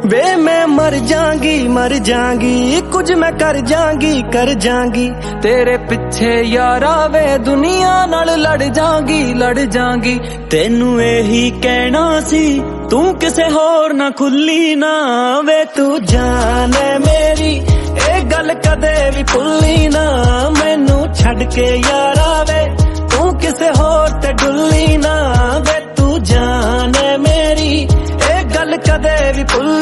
वे मैं मर जांगी कुछ मैं कर जांगी तेरे पिछे यारा वे दुनिया नाल लड़ जांगी तेनू यही कहना सी तू किसे होर ना खुली ना वे तू जान है मेरी ए गल कदे भी भुल्ली ना मैनू छड़ के यारा वे तू किसे होर ते डुल्ली ना वे तू जान है मेरी ए गल कदे भी भुल्ली